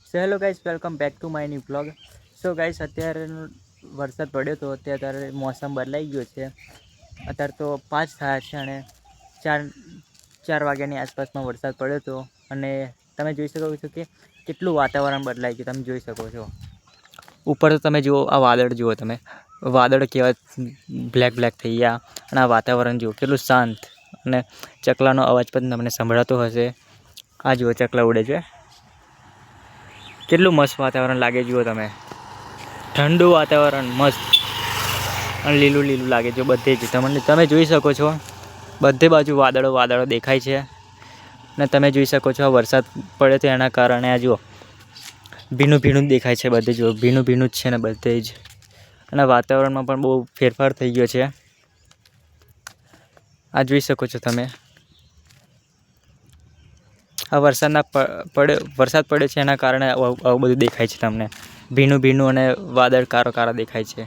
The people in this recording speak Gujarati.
So hello guys, welcome back to my new blog. So guys, અત્યારે વરસાદ પડ્યો તો અત્યારે મોસમ બદલાઈ ગયો છે. અત્યારે તો 5 થયા છે અને 4 વાગ્યાની આસપાસમાં વરસાદ પડ્યો હતો. અને તમે જોઈ શકો છો કે કેટલું વાતાવરણ બદલાઈ ગયું. તમે જોઈ શકો છો ઉપર તો તમે જુઓ, આ વાદળ જુઓ, તમે વાદળ કેવા બ્લેક થઈ ગયા. અને આ વાતાવરણ જુઓ કેટલું શાંત, અને ચકલાનો અવાજ પણ તમને સંભળાતો હશે. આ જુઓ, ચકલા ઉડે છે. કેટલું મસ્ત વાતાવરણ લાગે જુઓ તમે. ઠંડુ વાતાવરણ મસ્ત અને લીલું લીલું લાગે છે બધે જ. તમે જોઈ શકો છો બધે બાજુ વાદળો દેખાય છે. અને તમે જોઈ શકો છો આ વરસાદ પડ્યો તો એના કારણે આ જુઓ ભીનું ભીનું જ દેખાય છે બધે. જુઓ ભીનું ભીનું જ છે ને બધે જ. અને વાતાવરણમાં પણ બહુ ફેરફાર થઈ ગયો છે. આ જોઈ શકો છો તમે. આ વરસાદ પડ્યો છે એના કારણે આવું બધું દેખાય છે તમને. ભીનું ભીનું અને વાદળ કાળો દેખાય છે.